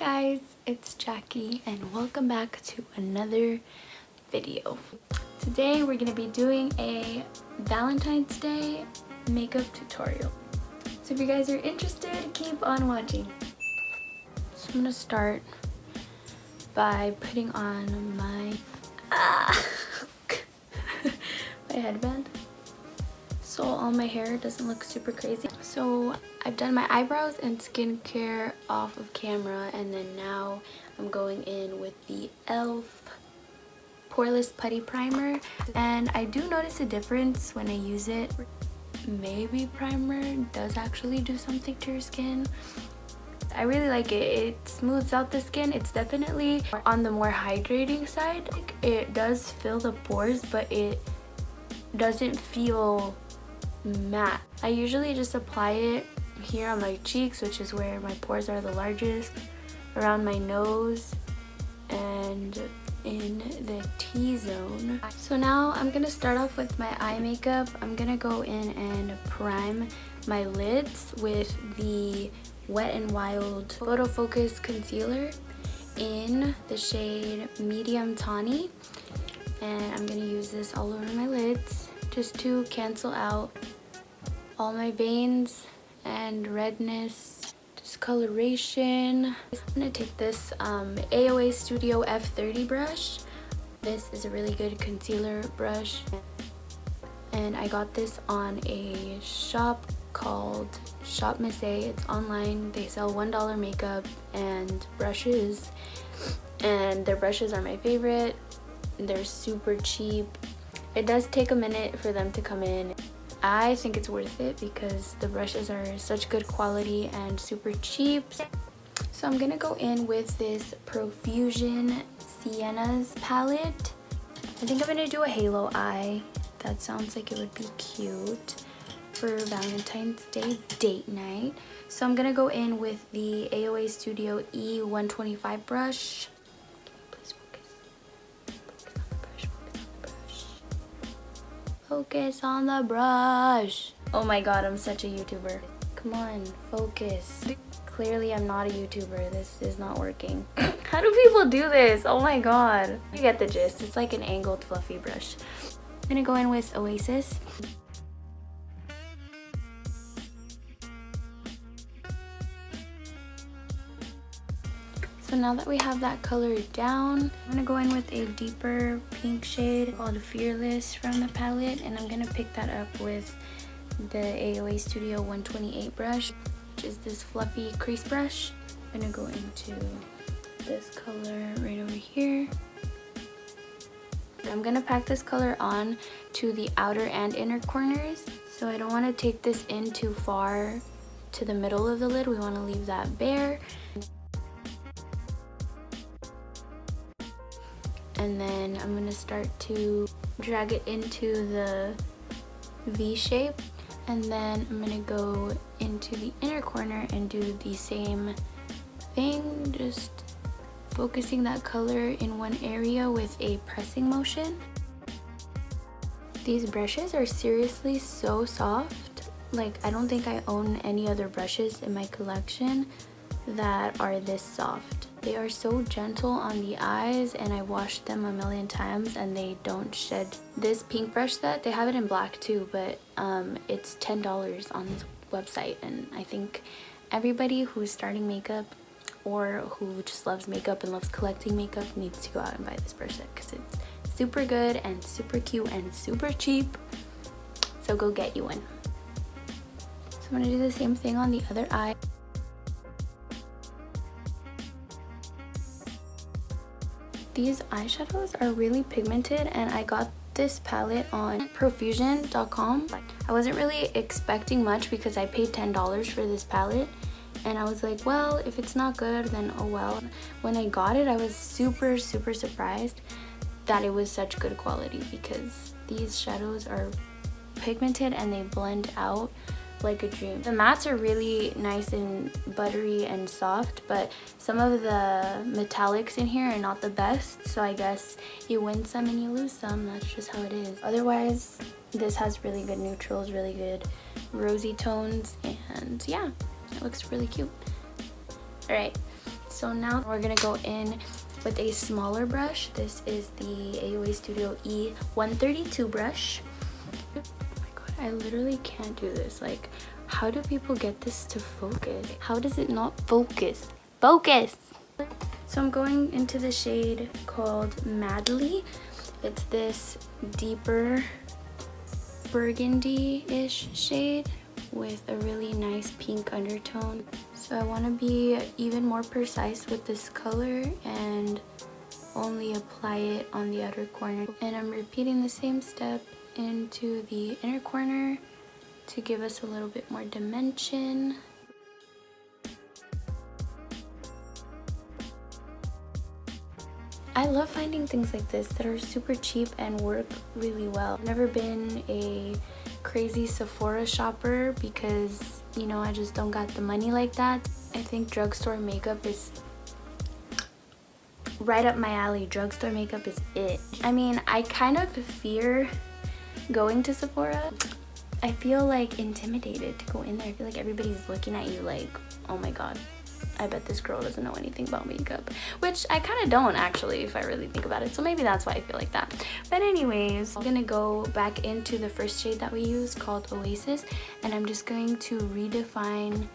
guys, it's Jackie and welcome back to another video. Today we're going to be doing a Valentine's Day makeup tutorial. So if you guys are interested, keep on watching. So I'm going to start by putting on my my headband so all my hair doesn't look super crazy. So I've done my eyebrows and skincare off of camera, and then now I'm going in with the e.l.f. Poreless Putty Primer, and I do notice a difference when I use it. Maybe primer does actually do something to your skin. I really like it. It smooths out the skin. It's definitely on the more hydrating side. It does fill the pores, but it doesn't feel matte. I usually just apply it here on my cheeks, which is where my pores are the largest, around my nose, and in the T-zone. So now I'm gonna start off with my eye makeup. I'm gonna go in and prime my lids with the Wet n Wild Photo Focus Concealer in the shade Medium Tawny, and I'm gonna use this all over my lids just to cancel out all my veins and redness, discoloration. I'm gonna take this AOA Studio F30 brush. This is a really good concealer brush, and I got this on a shop called Shop Miss A. It's online. They sell $1 makeup and brushes, and their brushes are my favorite. They're super cheap. It does take a minute for them to come in. I think it's worth it because the brushes are such good quality and super cheap. So I'm gonna go in with this Profusion Sienna's palette. I think I'm gonna do a halo eye. That sounds like it would be cute for Valentine's Day date night. So I'm gonna go in with the AOA Studio E125 brush. Please focus on the brush. Oh my god, I'm such a YouTuber. Come on, focus. Clearly I'm not a YouTuber. This is not working. How do people do this? Oh my god. You get the gist. It's like an angled fluffy brush. I'm gonna go in with Oasis. So now that we have that color down, I'm gonna go in with a deeper pink shade called Fearless from the palette, and I'm gonna pick that up with the AOA Studio 128 brush, which is this fluffy crease brush. I'm gonna go into this color right over here. I'm gonna pack this color on to the outer and inner corners, so I don't want to take this in too far to the middle of the lid. We want to leave that bare. And then I'm gonna start to drag it into the V shape, and then I'm gonna go into the inner corner and do the same thing, just focusing that color in one area with a pressing motion. These brushes are seriously so soft. Like, I don't think I own any other brushes in my collection that are this soft. They are so gentle on the eyes, and I washed them a million times and they don't shed. This pink brush set, they have it in black too, but it's $10 on this website, and I think everybody who's starting makeup or who just loves makeup and loves collecting makeup needs to go out and buy this brush set because it's super good and super cute and super cheap. So go get you one. So I'm gonna do the same thing on the other eye. These eyeshadows are really pigmented, and I got this palette on profusion.com. I wasn't really expecting much because I paid $10 for this palette, and I was like, well, if it's not good, then oh well. When I got it, I was super surprised that it was such good quality because these shadows are pigmented and they blend out like a dream. The mattes are really nice and buttery and soft, but some of the metallics in here are not the best, so I guess you win some and you lose some. That's just how it is. Otherwise, this has really good neutrals, really good rosy tones, and yeah, it looks really cute. Alright, So now we're gonna go in with a smaller brush. This is the AOA Studio E132 brush. Oh my god, I literally can't do this. Like, how do people get this to focus? How does it not focus? Focus! So I'm going into the shade called Madly. It's this deeper burgundy-ish shade with a really nice pink undertone. So I want to be even more precise with this color and only apply it on the outer corner. And I'm repeating the same step into the inner corner to give us a little bit more dimension. I love finding things like this that are super cheap and work really well. I've never been a crazy Sephora shopper because, you know, I just don't got the money like that. I think drugstore makeup is right up my alley. Drugstore makeup is it. I mean, I kind of fear going to Sephora. I feel like intimidated to go in there. I feel like everybody's looking at you like, oh my god, I bet this girl doesn't know anything about makeup, which I kind of don't actually if I really think about it, so maybe that's why I feel like that. But anyways, I'm gonna go back into the first shade that we used called Oasis, and I'm just going to redefine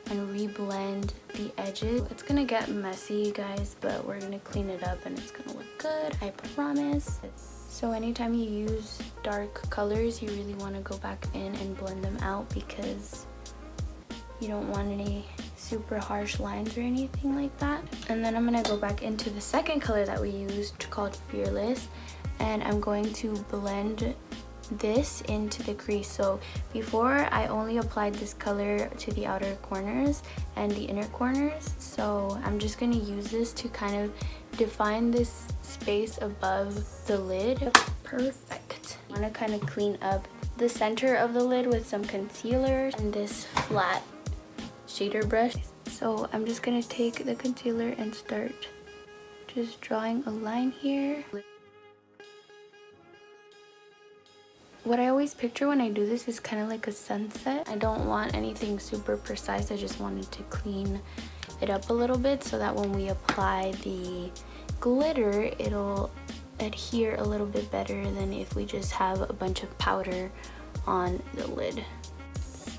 and reblend the edges. It's gonna get messy, guys, but we're gonna clean it up and it's gonna look good, I promise. So anytime you use dark colors, you really want to go back in and blend them out because you don't want any super harsh lines or anything like that. And then I'm gonna go back into the second color that we used called Fearless, and I'm going to blend this into the crease. So before, I only applied this color to the outer corners and the inner corners, so I'm just gonna use this to kind of define this space above the lid. Perfect. I want to kind of clean up the center of the lid with some concealer and this flat shader brush. So I'm just gonna take the concealer and start just drawing a line here. What I always picture when I do this is kind of like a sunset. I don't want anything super precise. I just wanted to clean it up a little bit so that when we apply the glitter, it'll adhere a little bit better than if we just have a bunch of powder on the lid.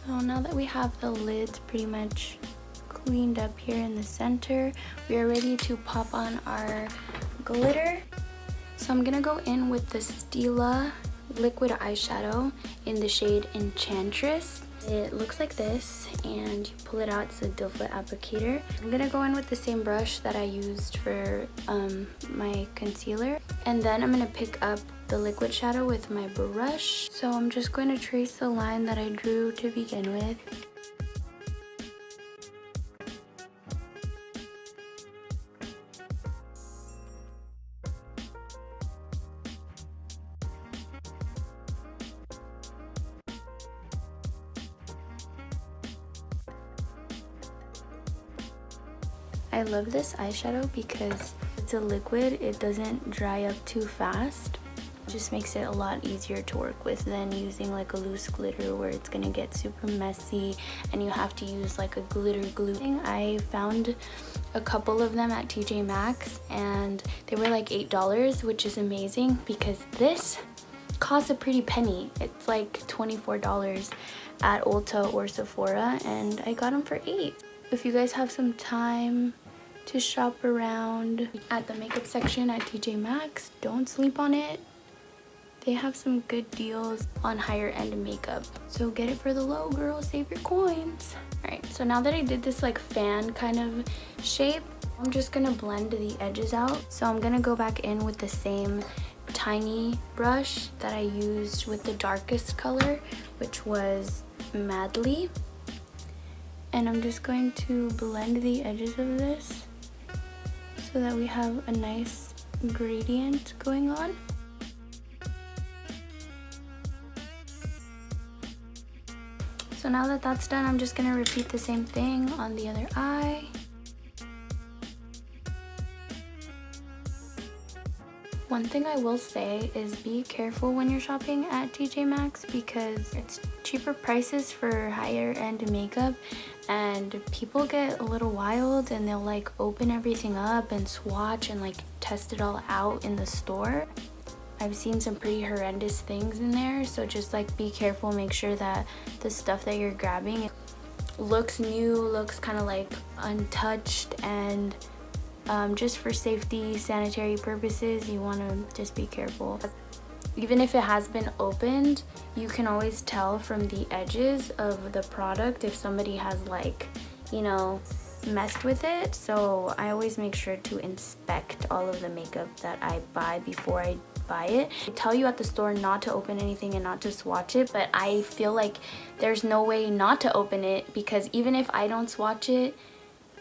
So now that we have the lids pretty much cleaned up here in the center, we are ready to pop on our glitter. So I'm gonna go in with the Stila liquid eyeshadow in the shade Enchantress. It looks like this, and you pull it out. It's a doe foot applicator. I'm gonna go in with the same brush that I used for my concealer, and then I'm gonna pick up the liquid shadow with my brush. So I'm just going to trace the line that I drew to begin with. I love this eyeshadow because it's a liquid. It doesn't dry up too fast. It just makes it a lot easier to work with than using like a loose glitter where it's gonna get super messy and you have to use like a glitter glue. I found a couple of them at TJ Maxx and they were like $8, which is amazing because this costs a pretty penny. It's like $24 at Ulta or Sephora, and I got them for $8. If you guys have some time to shop around at the makeup section at TJ Maxx, don't sleep on it. They have some good deals on higher end makeup, so get it for the low, girl. Save your coins. Alright, so now that I did this like fan kind of shape, I'm just gonna blend the edges out. So I'm gonna go back in with the same tiny brush that I used with the darkest color, which was Madly. And I'm just going to blend the edges of this so that we have a nice gradient going on. So now that that's done, I'm just gonna repeat the same thing on the other eye. One thing I will say is be careful when you're shopping at TJ Maxx because it's cheaper prices for higher end makeup, and people get a little wild and they'll like open everything up and swatch and like test it all out in the store. I've seen some pretty horrendous things in there, so just like be careful, make sure that the stuff that you're grabbing looks new, looks kind of like untouched, and just for safety, sanitary purposes, you want to just be careful. Even if it has been opened, you can always tell from the edges of the product if somebody has like, you know, messed with it. So I always make sure to inspect all of the makeup that I buy before I buy it. I tell you at the store not to open anything and not to swatch it, but I feel like there's no way not to open it, because even if I don't swatch it,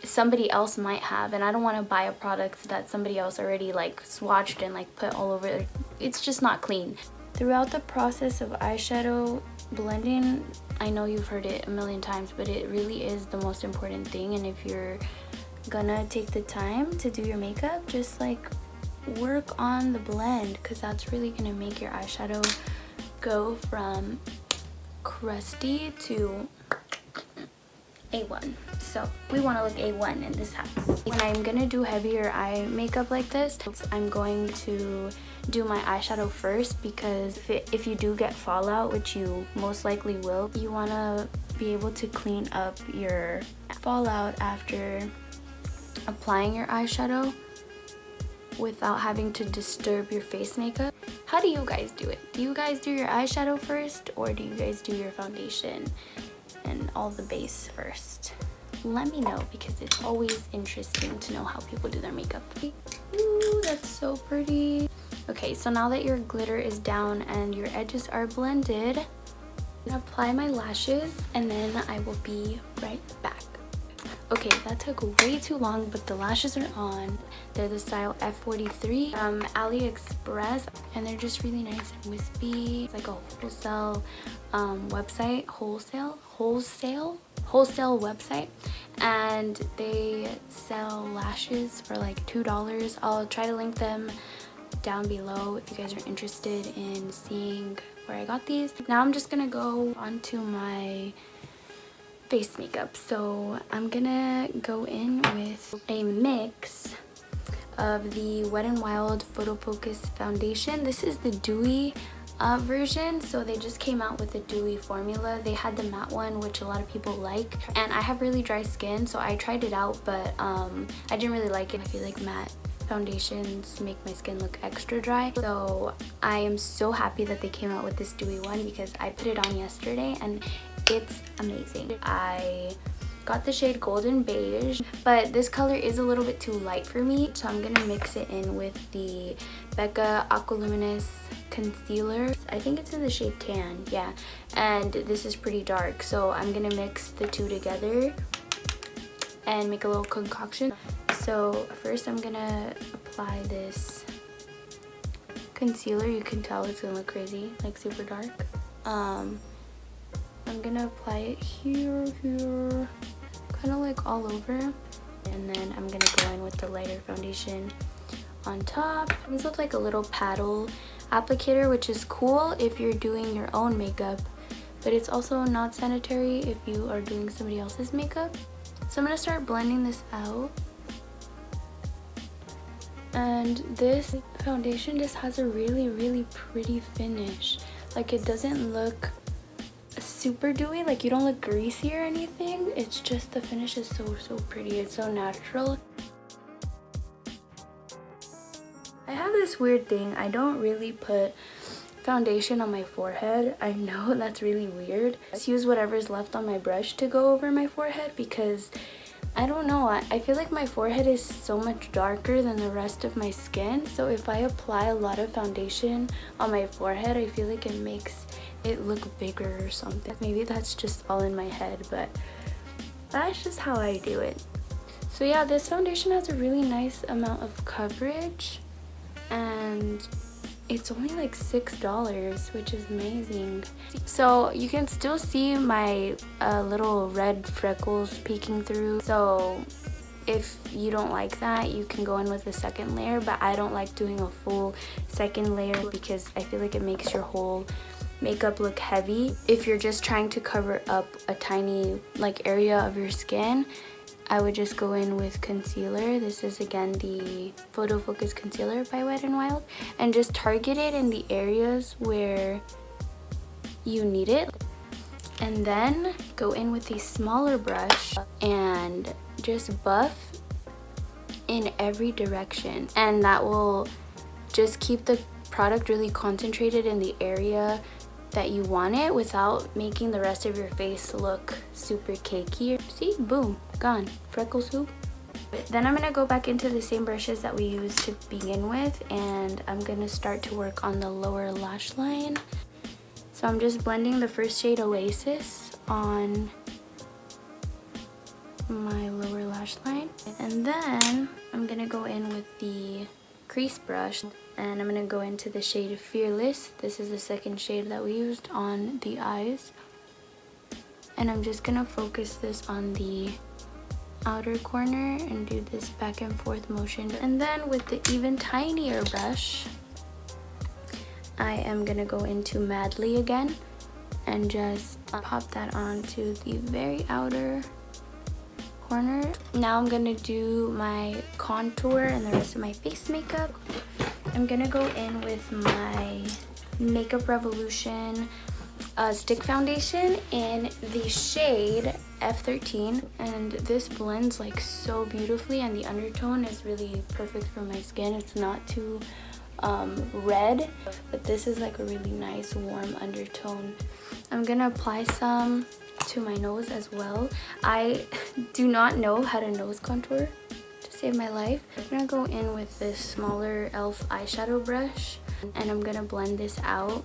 somebody else might have, and I don't want to buy a product that somebody else already like swatched and like put all over. It's just not clean. Throughout the process of eyeshadow blending, I know you've heard it a million times, but it really is the most important thing. And if you're gonna take the time to do your makeup, just like work on the blend, because that's really gonna make your eyeshadow go from crusty to A1. So we want to look A1 in this house. When I'm gonna do heavier eye makeup like this, I'm going to do my eyeshadow first, because if you do get fallout, which you most likely will, you want to be able to clean up your fallout after applying your eyeshadow without having to disturb your face makeup. How do you guys do it? Do you guys do your eyeshadow first, or do you guys do your foundation and all the base first? Let me know, because it's always interesting to know how people do their makeup. Ooh, that's so pretty. Okay, so now that your glitter is down and your edges are blended, I'm gonna apply my lashes and then I will be right back. Okay, that took way too long, but the lashes are on. They're the style F43 from AliExpress, and they're just really nice and wispy. It's like a wholesale website, wholesale website, and they sell lashes for like $2. I'll try to link them down below if you guys are interested in seeing where I got these. Now I'm just gonna go onto my face makeup. So I'm gonna go in with a mix of the Wet n Wild Photo Focus foundation. This is the dewy version, so they just came out with the dewy formula. They had the matte one, which a lot of people like, and I have really dry skin, so I tried it out, but I didn't really like it. I feel like matte foundations make my skin look extra dry, so I am so happy that they came out with this dewy one, because I put it on yesterday and it's amazing. I got the shade Golden Beige, but this color is a little bit too light for me, so I'm gonna mix it in with the Becca Aqualuminous concealer. I think it's in the shade Tan, yeah, and this is pretty dark, so I'm gonna mix the two together and make a little concoction. So first I'm gonna apply this concealer. You can tell it's gonna look crazy, like super dark. I'm gonna apply it here, kind of like all over, and then I'm gonna go in with the lighter foundation on top. It comes with like a little paddle applicator, which is cool if you're doing your own makeup, but it's also not sanitary if you are doing somebody else's makeup. So I'm gonna start blending this out. And this foundation just has a really pretty finish. Like, it doesn't look super dewy, like you don't look greasy or anything. It's just the finish is so pretty. It's so natural. I have this weird thing. I don't really put foundation on my forehead. I know that's really weird. I just use whatever's left on my brush to go over my forehead, because I don't know, I feel like my forehead is so much darker than the rest of my skin, so if I apply a lot of foundation on my forehead, I feel like it makes it look bigger or something. Maybe that's just all in my head, but that's just how I do it. So yeah, this foundation has a really nice amount of coverage, and it's only like $6, which is amazing. So you can still see my little red freckles peeking through. So if you don't like that, you can go in with a second layer, but I don't like doing a full second layer because I feel like it makes your whole makeup look heavy. If you're just trying to cover up a tiny like area of your skin, I would just go in with concealer. This is again the Photo Focus Concealer by Wet n Wild, and just target it in the areas where you need it. And then go in with a smaller brush and just buff in every direction, and that will just keep the product really concentrated in the area that you want it without making the rest of your face look super cakey. See, boom, gone, freckle soup. Then I'm gonna go back into the same brushes that we used to begin with, and I'm gonna start to work on the lower lash line. So I'm just blending the first shade Oasis on my lower lash line, and then I'm gonna go in with the crease brush, and I'm gonna go into the shade Fearless. This is the second shade that we used on the eyes, and I'm just gonna focus this on the outer corner and do this back and forth motion. And then with the even tinier brush, I am gonna go into Madly again and just pop that onto the very outer corner. Now I'm gonna do my contour and the rest of my face makeup. I'm gonna go in with my Makeup Revolution stick foundation in the shade F13, and this blends like so beautifully, and the undertone is really perfect for my skin. It's not too red, but this is like a really nice warm undertone. I'm gonna apply some to my nose as well. I do not know how to nose contour to save my life. I'm gonna go in with this smaller e.l.f. eyeshadow brush, and I'm gonna blend this out.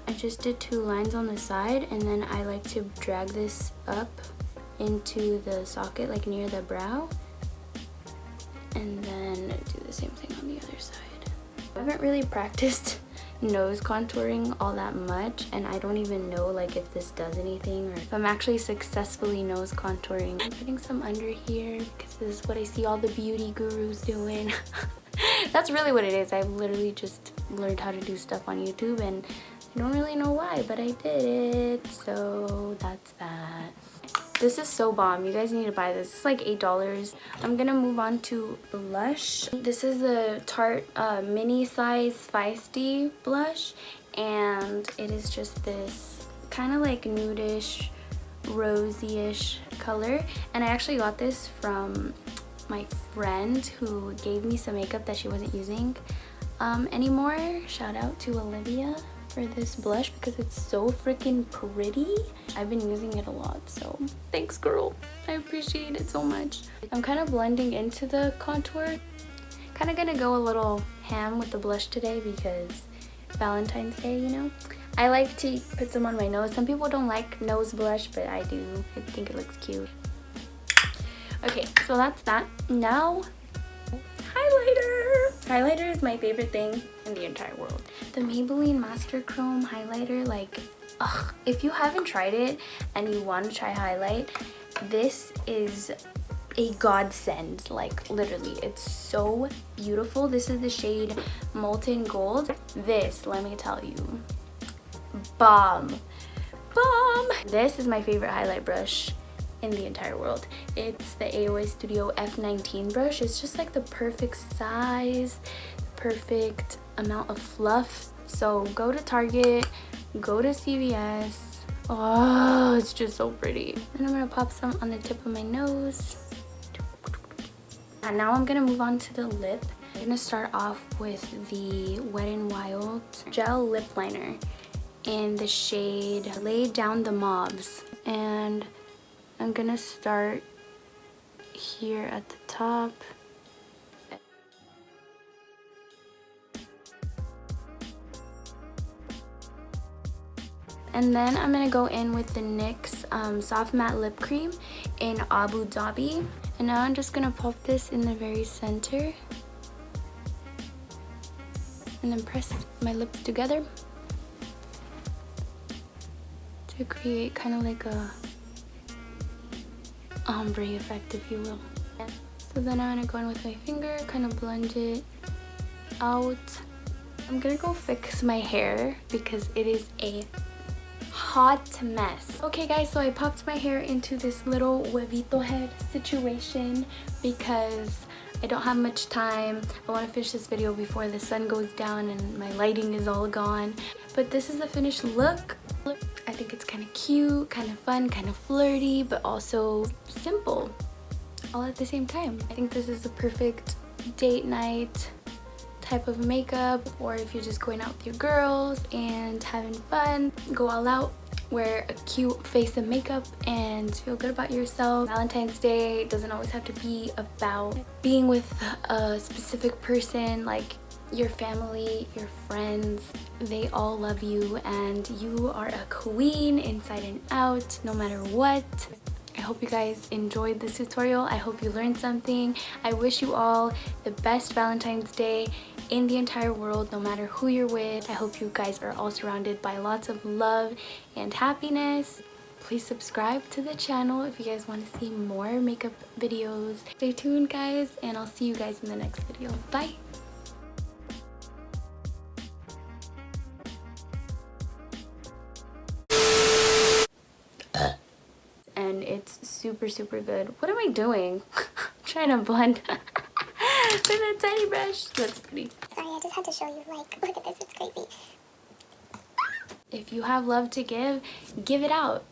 I just did 2 lines on the side, and then I like to drag this up into the socket like near the brow, and then do the same thing on the other side. I haven't really practiced nose contouring all that much, and I don't even know like if this does anything or if I'm actually successfully nose contouring. I'm putting some under here because this is what I see all the beauty gurus doing. That's really what it is. I've literally just learned how to do stuff on YouTube, and I don't really know why, but I did it, so that's that. This is so bomb. You guys need to buy this. It's like $8. I'm gonna move on to blush. This is the Tarte mini size Feisty blush, and it is just this kind of like nudish, rosy-ish color. And I actually got this from my friend who gave me some makeup that she wasn't using anymore. Shout out to Olivia for this blush because it's so freaking pretty. I've been using it a lot, so thanks girl, I appreciate it so much. I'm kind of blending into the contour. Kind of gonna go a little ham with the blush today because Valentine's Day, you know. I like to put some on my nose. Some people don't like nose blush, but I do. I think it looks cute. Okay, so that's that. Now highlighter. Highlighter is my favorite thing in the entire world. The Maybelline Master Chrome highlighter, like, ugh, if you haven't tried it and you want to try highlight, this is a godsend. Like, literally, it's so beautiful. This is the shade Molten Gold. This, let me tell you, bomb. This is my favorite highlight brush in the entire world. It's the AOA Studio F19 brush. It's just like the perfect size, perfect amount of fluff. So go to Target, go to CVS. Oh, it's just so pretty. And I'm gonna pop some on the tip of my nose. And now I'm gonna move on to the lip. I'm gonna start off with the Wet n Wild gel lip liner in the shade Lay Down the Mobs, and I'm gonna start here at the top. And then I'm gonna go in with the NYX Soft Matte Lip Cream in Abu Dhabi. And now I'm just gonna pop this in the very center and then press my lips together to create kind of like a ombre effect, if you will. So then I'm gonna go in with my finger, kind of blend it out. I'm gonna go fix my hair because it is a hot mess. Okay guys, so I popped my hair into this little huevito head situation because I don't have much time. I want to finish this video before the sun goes down and my lighting is all gone. But this is the finished look. I think it's kind of cute, kind of fun, kind of flirty, but also simple all at the same time. I think this is the perfect date night type of makeup, or if you're just going out with your girls and having fun, go all out, wear a cute face and makeup and feel good about yourself. Valentine's Day doesn't always have to be about being with a specific person, like your family, your friends. They all love you and you are a queen inside and out, no matter what. I hope you guys enjoyed this tutorial. I hope you learned something. I wish you all the best Valentine's Day in the entire world, no matter who you're with. I hope you guys are all surrounded by lots of love and happiness. Please subscribe to the channel if you guys want to see more makeup videos. Stay tuned guys, and I'll see you guys in the next video. Bye! And it's super good. What am I doing? I'm trying to blend with a tiny brush. That's pretty. Sorry, I just had to show you, like, look at this, it's crazy. If you have love to give it out.